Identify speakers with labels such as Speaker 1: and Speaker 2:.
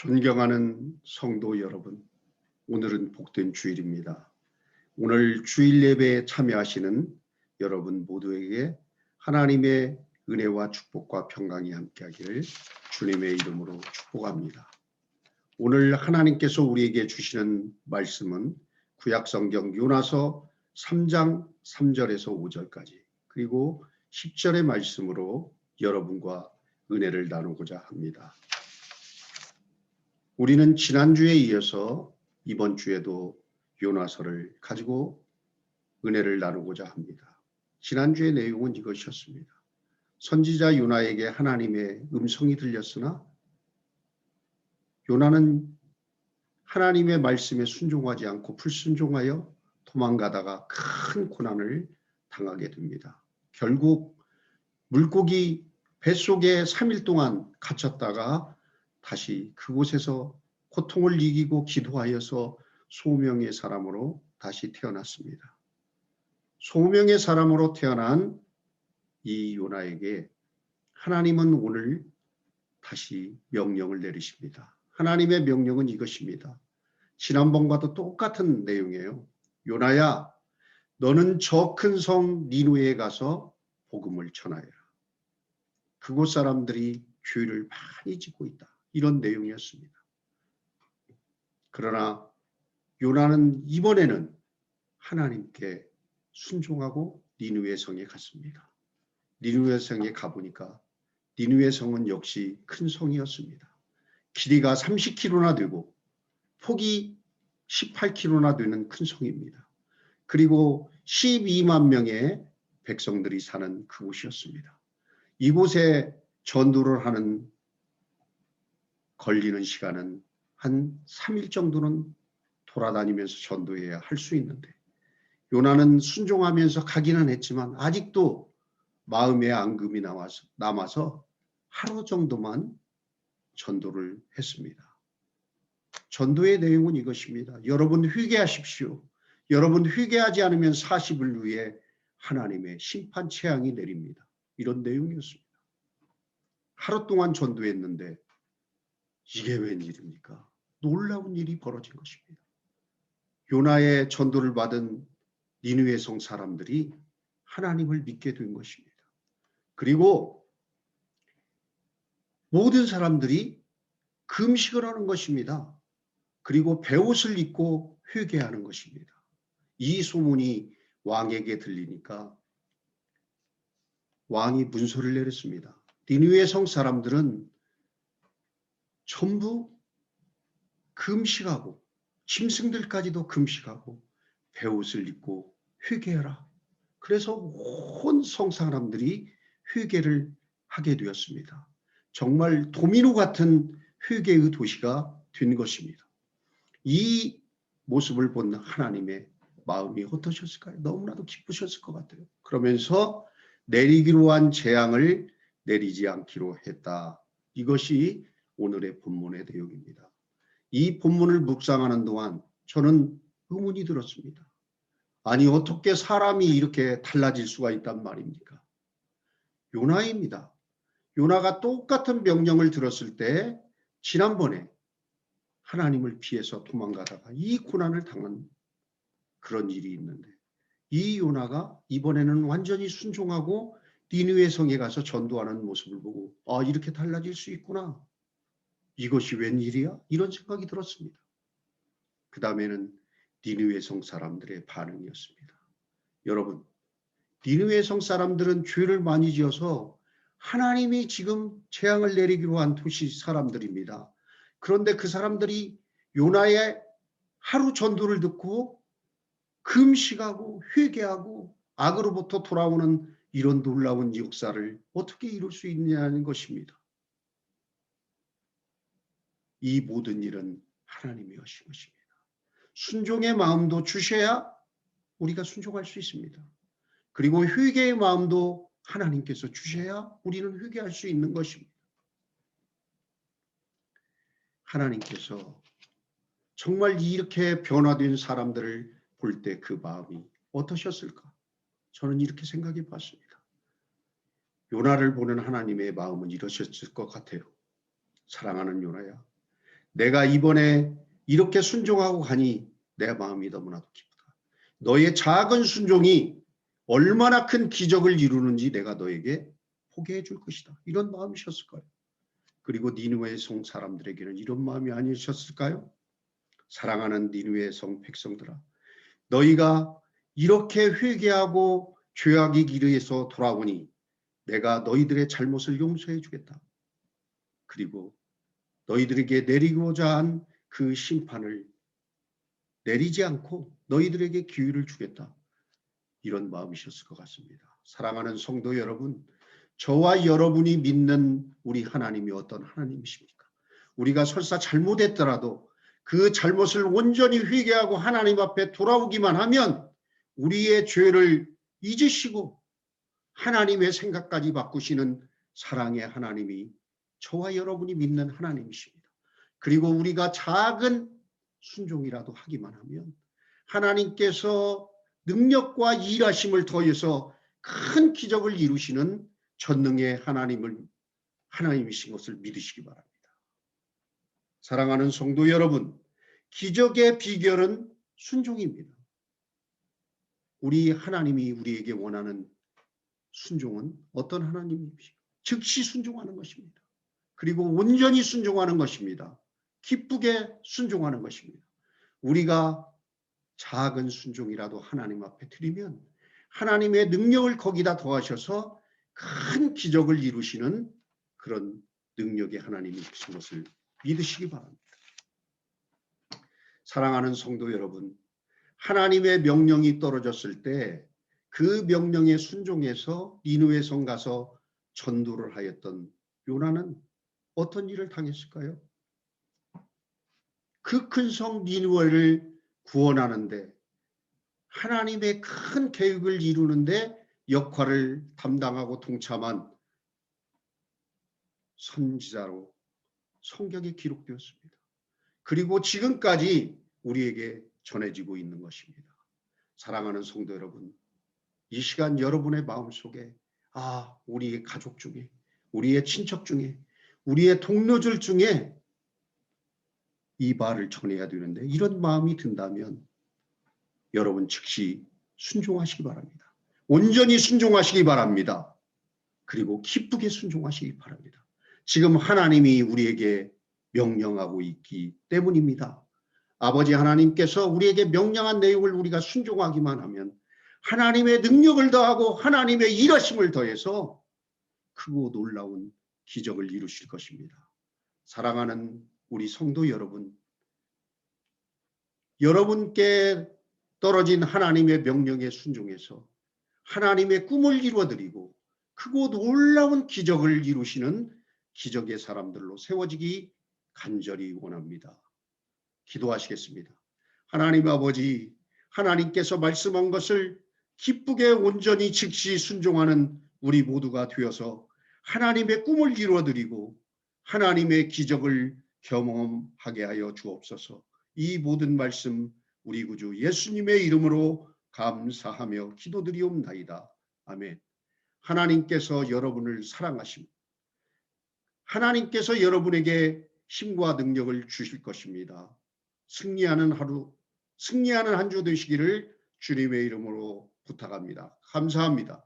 Speaker 1: 존경하는 성도 여러분, 오늘은 복된 주일입니다. 오늘 주일 예배에 참여하시는 여러분 모두에게 하나님의 은혜와 축복과 평강이 함께하기를 주님의 이름으로 축복합니다. 오늘 하나님께서 우리에게 주시는 말씀은 구약성경 요나서 3장 3절에서 5절까지 그리고 10절의 말씀으로 여러분과 은혜를 나누고자 합니다. 우리는 지난주에 이어서 이번 주에도 요나서를 가지고 은혜를 나누고자 합니다. 지난주의 내용은 이것이었습니다. 선지자 요나에게 하나님의 음성이 들렸으나 요나는 하나님의 말씀에 순종하지 않고 불순종하여 도망가다가 큰 고난을 당하게 됩니다. 결국 물고기 뱃속에 3일 동안 갇혔다가 다시 그곳에서 고통을 이기고 기도하여서 소명의 사람으로 다시 태어났습니다. 소명의 사람으로 태어난 이 요나에게 하나님은 오늘 다시 명령을 내리십니다. 하나님의 명령은 이것입니다. 지난번과도 똑같은 내용이에요. 요나야, 너는 저 큰 성 니누에 가서 복음을 전하여라. 그곳 사람들이 죄를 많이 짓고 있다. 이런 내용이었습니다. 그러나 요나는 이번에는 하나님께 순종하고 니누의 성에 갔습니다. 니누의 성에 가보니까 니누의 성은 역시 큰 성이었습니다. 길이가 30km나 되고 폭이 18km나 되는 큰 성입니다. 그리고 12만 명의 백성들이 사는 그곳이었습니다. 이곳에 전도를 하는 걸리는 시간은 한 3일 정도는 돌아다니면서 전도해야 할 수 있는데 요나는 순종하면서 가기는 했지만 아직도 마음의 앙금이 남아서 하루 정도만 전도를 했습니다. 전도의 내용은 이것입니다. 여러분 회개하십시오. 여러분 회개하지 않으면 40일 후에 하나님의 심판 재앙이 내립니다. 이런 내용이었습니다. 하루 동안 전도했는데 이게 웬일입니까? 놀라운 일이 벌어진 것입니다. 요나의 전도를 받은 니느웨 성 사람들이 하나님을 믿게 된 것입니다. 그리고 모든 사람들이 금식을 하는 것입니다. 그리고 베옷을 입고 회개하는 것입니다. 이 소문이 왕에게 들리니까 왕이 문서를 내렸습니다. 니느웨 성 사람들은 전부 금식하고 짐승들까지도 금식하고 베옷을 입고 회개하라. 그래서 온 성 사람들이 회개를 하게 되었습니다. 정말 도미노 같은 회개의 도시가 된 것입니다. 이 모습을 본 하나님의 마음이 어떠셨을까요? 너무나도 기쁘셨을 것 같아요. 그러면서 내리기로 한 재앙을 내리지 않기로 했다. 이것이 오늘의 본문의 내용입니다. 이 본문을 묵상하는 동안 저는 의문이 들었습니다. 아니 어떻게 사람이 이렇게 달라질 수가 있단 말입니까? 요나입니다. 요나가 똑같은 명령을 들었을 때 지난번에 하나님을 피해서 도망가다가 이 고난을 당한 그런 일이 있는데 이 요나가 이번에는 완전히 순종하고 니느웨 성에 가서 전도하는 모습을 보고 아 이렇게 달라질 수 있구나. 이것이 웬일이야? 이런 생각이 들었습니다. 그 다음에는 니느웨 성 사람들의 반응이었습니다. 여러분, 니느웨 성 사람들은 죄를 많이 지어서 하나님이 지금 재앙을 내리기로 한 도시 사람들입니다. 그런데 그 사람들이 요나의 하루 전도를 듣고 금식하고 회개하고 악으로부터 돌아오는 이런 놀라운 역사를 어떻게 이룰 수 있냐는 것입니다. 이 모든 일은 하나님이 하신 것입니다. 순종의 마음도 주셔야 우리가 순종할 수 있습니다. 그리고 회개의 마음도 하나님께서 주셔야 우리는 회개할 수 있는 것입니다. 하나님께서 정말 이렇게 변화된 사람들을 볼 때 그 마음이 어떠셨을까? 저는 이렇게 생각해 봤습니다. 요나를 보는 하나님의 마음은 이러셨을 것 같아요. 사랑하는 요나야, 내가 이번에 이렇게 순종하고 가니 내 마음이 너무나도 기쁘다. 너의 작은 순종이 얼마나 큰 기적을 이루는지 내가 너에게 보게 해줄 것이다. 이런 마음이셨을 거예요. 그리고 니느웨의 성 사람들에게는 이런 마음이 아니셨을까요? 사랑하는 니느웨의 성 백성들아, 너희가 이렇게 회개하고 죄악의 길에서 돌아오니 내가 너희들의 잘못을 용서해 주겠다. 그리고 너희들에게 내리고자 한 그 심판을 내리지 않고 너희들에게 기회를 주겠다. 이런 마음이셨을 것 같습니다. 사랑하는 성도 여러분, 저와 여러분이 믿는 우리 하나님이 어떤 하나님이십니까? 우리가 설사 잘못했더라도 그 잘못을 온전히 회개하고 하나님 앞에 돌아오기만 하면 우리의 죄를 잊으시고 하나님의 생각까지 바꾸시는 사랑의 하나님이 저와 여러분이 믿는 하나님이십니다. 그리고 우리가 작은 순종이라도 하기만 하면 하나님께서 능력과 일하심을 더해서 큰 기적을 이루시는 전능의 하나님이신 것을 믿으시기 바랍니다. 사랑하는 성도 여러분, 기적의 비결은 순종입니다. 우리 하나님이 우리에게 원하는 순종은 어떤 하나님이십니까? 즉시 순종하는 것입니다. 그리고 온전히 순종하는 것입니다. 기쁘게 순종하는 것입니다. 우리가 작은 순종이라도 하나님 앞에 드리면 하나님의 능력을 거기다 더하셔서 큰 기적을 이루시는 그런 능력의 하나님이신 것을 믿으시기 바랍니다. 사랑하는 성도 여러분, 하나님의 명령이 떨어졌을 때 그 명령에 순종해서 니느웨 성 가서 전도를 하였던 요나는 어떤 일을 당했을까요? 그 큰 성 니느웨를 구원하는데 하나님의 큰 계획을 이루는데 역할을 담당하고 동참한 선지자로 성경에 기록되었습니다. 그리고 지금까지 우리에게 전해지고 있는 것입니다. 사랑하는 성도 여러분, 이 시간 여러분의 마음속에 우리의 가족 중에, 우리의 친척 중에, 우리의 동료들 중에 이 말을 전해야 되는데 이런 마음이 든다면 여러분 즉시 순종하시기 바랍니다. 온전히 순종하시기 바랍니다. 그리고 기쁘게 순종하시기 바랍니다. 지금 하나님이 우리에게 명령하고 있기 때문입니다. 아버지 하나님께서 우리에게 명령한 내용을 우리가 순종하기만 하면 하나님의 능력을 더하고 하나님의 일하심을 더해서 크고 놀라운 기적을 이루실 것입니다. 사랑하는 우리 성도 여러분, 여러분께 떨어진 하나님의 명령에 순종해서 하나님의 꿈을 이루어드리고 크고 놀라운 기적을 이루시는 기적의 사람들로 세워지기 간절히 원합니다. 기도하시겠습니다. 하나님 아버지, 하나님께서 말씀한 것을 기쁘게 온전히 즉시 순종하는 우리 모두가 되어서 하나님의 꿈을 이루어드리고 하나님의 기적을 경험하게 하여 주옵소서. 이 모든 말씀 우리 구주 예수님의 이름으로 감사하며 기도드리옵나이다. 아멘. 하나님께서 여러분을 사랑하십니다. 하나님께서 여러분에게 힘과 능력을 주실 것입니다. 승리하는 한 주 되시기를 주님의 이름으로 부탁합니다. 감사합니다.